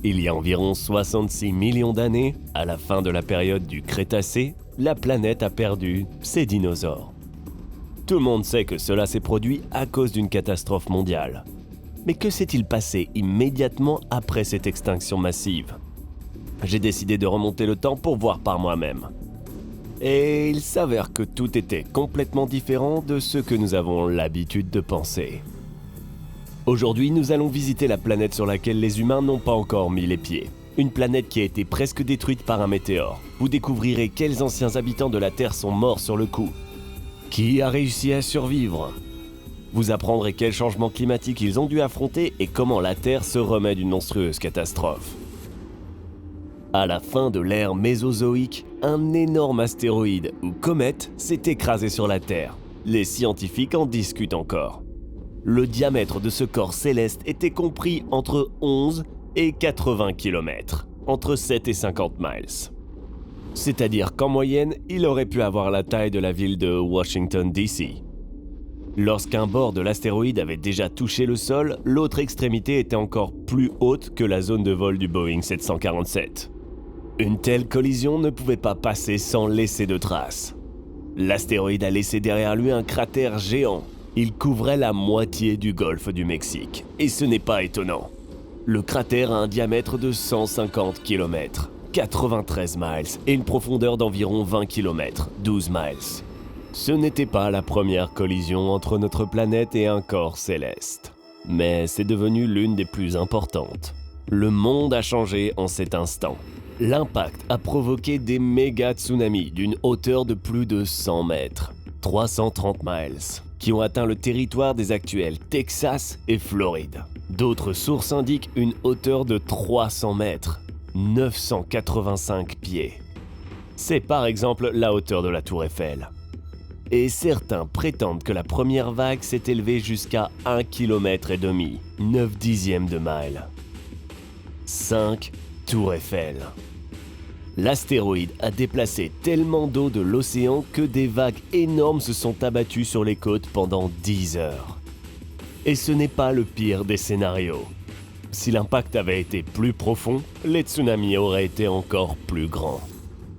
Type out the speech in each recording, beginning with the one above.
Il y a environ 66 millions d'années, à la fin de la période du Crétacé, la planète a perdu ses dinosaures. Tout le monde sait que cela s'est produit à cause d'une catastrophe mondiale. Mais que s'est-il passé immédiatement après cette extinction massive ? J'ai décidé de remonter le temps pour voir par moi-même. Et il s'avère que tout était complètement différent de ce que nous avons l'habitude de penser. Aujourd'hui, nous allons visiter la planète sur laquelle les humains n'ont pas encore mis les pieds. Une planète qui a été presque détruite par un météore. Vous découvrirez quels anciens habitants de la Terre sont morts sur le coup. Qui a réussi à survivre ? Vous apprendrez quels changements climatiques ils ont dû affronter et comment la Terre se remet d'une monstrueuse catastrophe. À la fin de l'ère mésozoïque, un énorme astéroïde ou comète s'est écrasé sur la Terre. Les scientifiques en discutent encore. Le diamètre de ce corps céleste était compris entre 11 et 80 km, entre 7 et 50 miles. C'est-à-dire qu'en moyenne, il aurait pu avoir la taille de la ville de Washington, D.C. Lorsqu'un bord de l'astéroïde avait déjà touché le sol, l'autre extrémité était encore plus haute que la zone de vol du Boeing 747. Une telle collision ne pouvait pas passer sans laisser de traces. L'astéroïde a laissé derrière lui un cratère géant. Il couvrait la moitié du golfe du Mexique. Et ce n'est pas étonnant. Le cratère a un diamètre de 150 km, 93 miles et une profondeur d'environ 20 km, 12 miles. Ce n'était pas la première collision entre notre planète et un corps céleste. Mais c'est devenu l'une des plus importantes. Le monde a changé en cet instant. L'impact a provoqué des méga tsunamis d'une hauteur de plus de 100 mètres, 330 miles, qui ont atteint le territoire des actuels Texas et Floride. D'autres sources indiquent une hauteur de 300 mètres, 985 pieds. C'est par exemple la hauteur de la Tour Eiffel. Et certains prétendent que la première vague s'est élevée jusqu'à 1,5 km, 9 dixièmes de mile. 5 Tour Eiffel. L'astéroïde a déplacé tellement d'eau de l'océan que des vagues énormes se sont abattues sur les côtes pendant 10 heures. Et ce n'est pas le pire des scénarios. Si l'impact avait été plus profond, les tsunamis auraient été encore plus grands.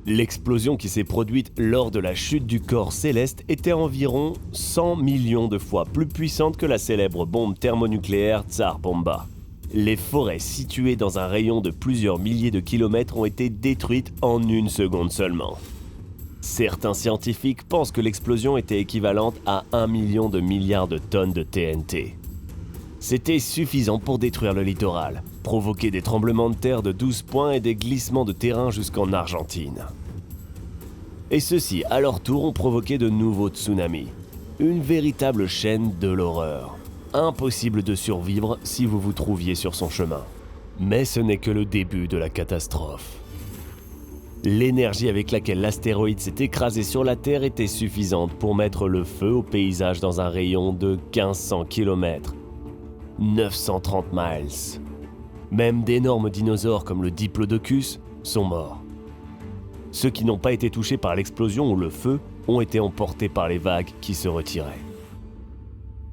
L'explosion qui s'est produite lors de la chute du corps céleste était environ 100 millions de fois plus puissante que la célèbre bombe thermonucléaire Tsar Bomba. Les forêts situées dans un rayon de plusieurs milliers de kilomètres ont été détruites en une seconde seulement. Certains scientifiques pensent que l'explosion était équivalente à 1 million de milliards de tonnes de TNT. C'était suffisant pour détruire le littoral, provoquer des tremblements de terre de 12 points et des glissements de terrain jusqu'en Argentine. Et ceux-ci, à leur tour, ont provoqué de nouveaux tsunamis. Une véritable chaîne de l'horreur. Impossible de survivre si vous vous trouviez sur son chemin. Mais ce n'est que le début de la catastrophe. L'énergie avec laquelle l'astéroïde s'est écrasé sur la Terre était suffisante pour mettre le feu au paysage dans un rayon de 1500 km, 930 miles. Même d'énormes dinosaures comme le Diplodocus sont morts. Ceux qui n'ont pas été touchés par l'explosion ou le feu ont été emportés par les vagues qui se retiraient.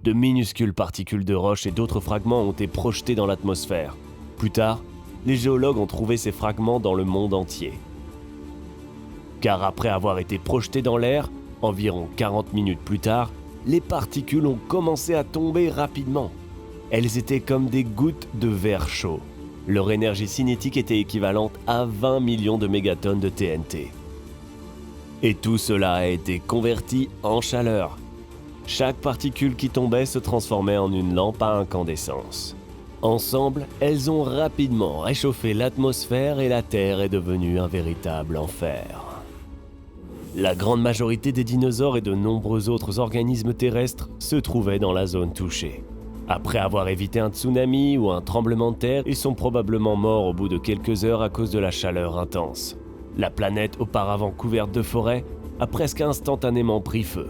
De minuscules particules de roches et d'autres fragments ont été projetés dans l'atmosphère. Plus tard, les géologues ont trouvé ces fragments dans le monde entier. Car après avoir été projetés dans l'air, environ 40 minutes plus tard, les particules ont commencé à tomber rapidement. Elles étaient comme des gouttes de verre chaud. Leur énergie cinétique était équivalente à 20 millions de mégatonnes de TNT. Et tout cela a été converti en chaleur. Chaque particule qui tombait se transformait en une lampe à incandescence. Ensemble, elles ont rapidement réchauffé l'atmosphère et la Terre est devenue un véritable enfer. La grande majorité des dinosaures et de nombreux autres organismes terrestres se trouvaient dans la zone touchée. Après avoir évité un tsunami ou un tremblement de terre, ils sont probablement morts au bout de quelques heures à cause de la chaleur intense. La planète, auparavant couverte de forêts, a presque instantanément pris feu.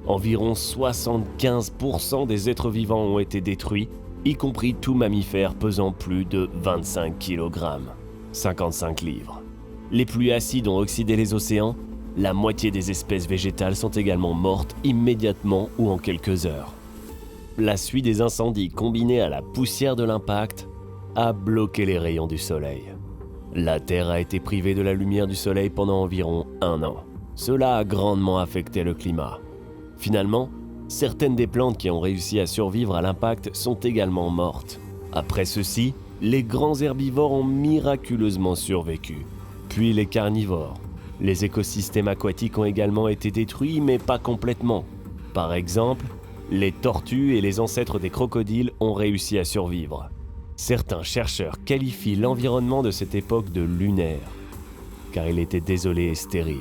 Environ 75% des êtres vivants ont été détruits, y compris tout mammifère pesant plus de 25 kg, 55 livres. Les pluies acides ont oxydé les océans, la moitié des espèces végétales sont également mortes immédiatement ou en quelques heures. La suie des incendies combinée à la poussière de l'impact a bloqué les rayons du soleil. La Terre a été privée de la lumière du soleil pendant environ 1 an. Cela a grandement affecté le climat. Finalement, certaines des plantes qui ont réussi à survivre à l'impact sont également mortes. Après ceci, les grands herbivores ont miraculeusement survécu. Puis les carnivores. Les écosystèmes aquatiques ont également été détruits, mais pas complètement. Par exemple, les tortues et les ancêtres des crocodiles ont réussi à survivre. Certains chercheurs qualifient l'environnement de cette époque de lunaire, car il était désolé et stérile.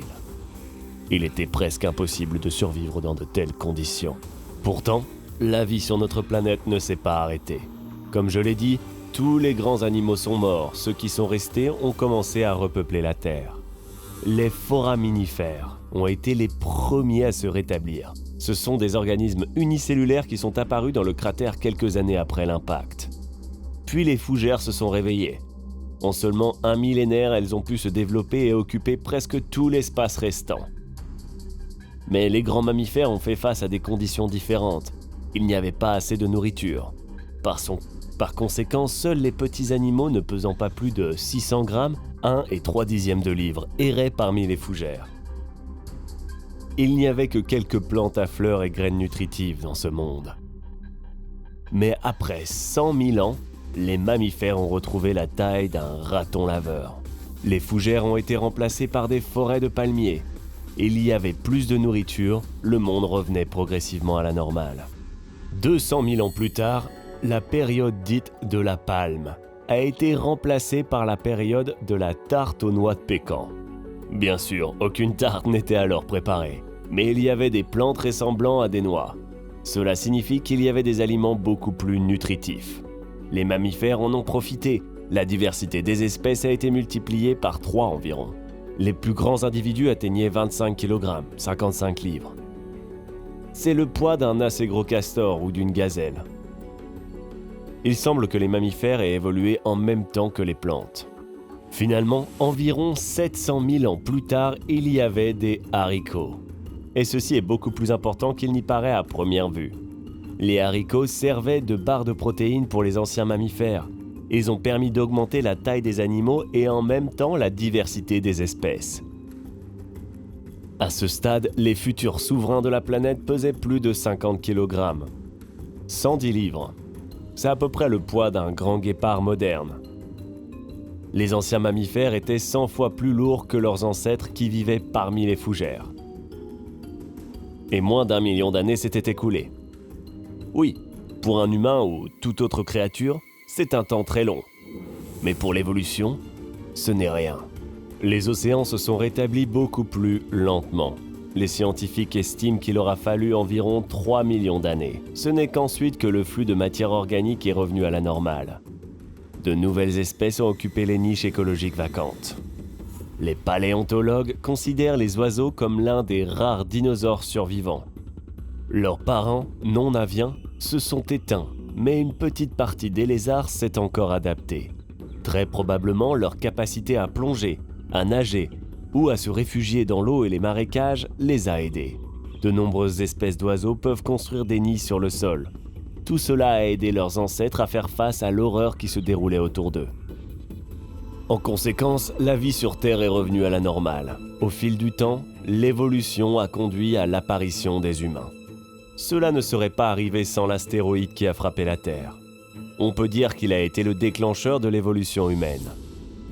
Il était presque impossible de survivre dans de telles conditions. Pourtant, la vie sur notre planète ne s'est pas arrêtée. Comme je l'ai dit, tous les grands animaux sont morts. Ceux qui sont restés ont commencé à repeupler la Terre. Les foraminifères ont été les premiers à se rétablir. Ce sont des organismes unicellulaires qui sont apparus dans le cratère quelques années après l'impact. Puis les fougères se sont réveillées. En seulement 1 millénaire, elles ont pu se développer et occuper presque tout l'espace restant. Mais les grands mammifères ont fait face à des conditions différentes. Il n'y avait pas assez de nourriture. Par conséquent, seuls les petits animaux ne pesant pas plus de 600 grammes, 1 et 3/10 de livre, erraient parmi les fougères. Il n'y avait que quelques plantes à fleurs et graines nutritives dans ce monde. Mais après 100 000 ans, les mammifères ont retrouvé la taille d'un raton laveur. Les fougères ont été remplacées par des forêts de palmiers. Il y avait plus de nourriture, le monde revenait progressivement à la normale. 200 000 ans plus tard, la période dite de la palme a été remplacée par la période de la tarte aux noix de pécan. Bien sûr, aucune tarte n'était alors préparée, mais il y avait des plantes ressemblant à des noix. Cela signifie qu'il y avait des aliments beaucoup plus nutritifs. Les mammifères en ont profité. La diversité des espèces a été multipliée par 3 environ. Les plus grands individus atteignaient 25 kg, 55 livres. C'est le poids d'un assez gros castor ou d'une gazelle. Il semble que les mammifères aient évolué en même temps que les plantes. Finalement, environ 700 000 ans plus tard, il y avait des haricots. Et ceci est beaucoup plus important qu'il n'y paraît à première vue. Les haricots servaient de barres de protéines pour les anciens mammifères. Ils ont permis d'augmenter la taille des animaux et en même temps la diversité des espèces. À ce stade, les futurs souverains de la planète pesaient plus de 50 kg. 110 livres. C'est à peu près le poids d'un grand guépard moderne. Les anciens mammifères étaient 100 fois plus lourds que leurs ancêtres qui vivaient parmi les fougères. Et moins d'1 million d'années s'étaient écoulées. Oui, pour un humain ou toute autre créature, c'est un temps très long. Mais pour l'évolution, ce n'est rien. Les océans se sont rétablis beaucoup plus lentement. Les scientifiques estiment qu'il aura fallu environ 3 millions d'années. Ce n'est qu'ensuite que le flux de matière organique est revenu à la normale. De nouvelles espèces ont occupé les niches écologiques vacantes. Les paléontologues considèrent les oiseaux comme l'un des rares dinosaures survivants. Leurs parents, non aviens, se sont éteints, mais une petite partie des lézards s'est encore adaptée. Très probablement, leur capacité à plonger, à nager ou à se réfugier dans l'eau et les marécages les a aidés. De nombreuses espèces d'oiseaux peuvent construire des nids sur le sol. Tout cela a aidé leurs ancêtres à faire face à l'horreur qui se déroulait autour d'eux. En conséquence, la vie sur Terre est revenue à la normale. Au fil du temps, l'évolution a conduit à l'apparition des humains. Cela ne serait pas arrivé sans l'astéroïde qui a frappé la Terre. On peut dire qu'il a été le déclencheur de l'évolution humaine.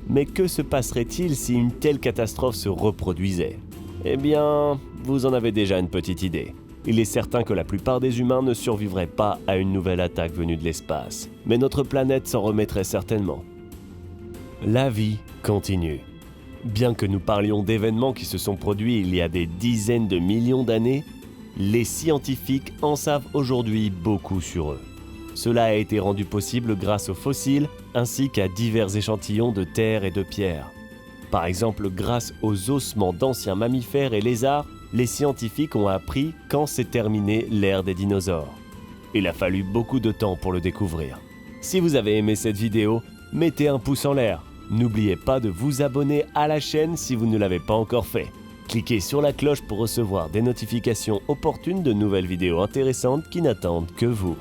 Mais que se passerait-il si une telle catastrophe se reproduisait ? Eh bien, vous en avez déjà une petite idée. Il est certain que la plupart des humains ne survivraient pas à une nouvelle attaque venue de l'espace. Mais notre planète s'en remettrait certainement. La vie continue. Bien que nous parlions d'événements qui se sont produits il y a des dizaines de millions d'années, les scientifiques en savent aujourd'hui beaucoup sur eux. Cela a été rendu possible grâce aux fossiles ainsi qu'à divers échantillons de terre et de pierre. Par exemple, grâce aux ossements d'anciens mammifères et lézards, les scientifiques ont appris quand s'est terminée l'ère des dinosaures. Il a fallu beaucoup de temps pour le découvrir. Si vous avez aimé cette vidéo, mettez un pouce en l'air. N'oubliez pas de vous abonner à la chaîne si vous ne l'avez pas encore fait. Cliquez sur la cloche pour recevoir des notifications opportunes de nouvelles vidéos intéressantes qui n'attendent que vous.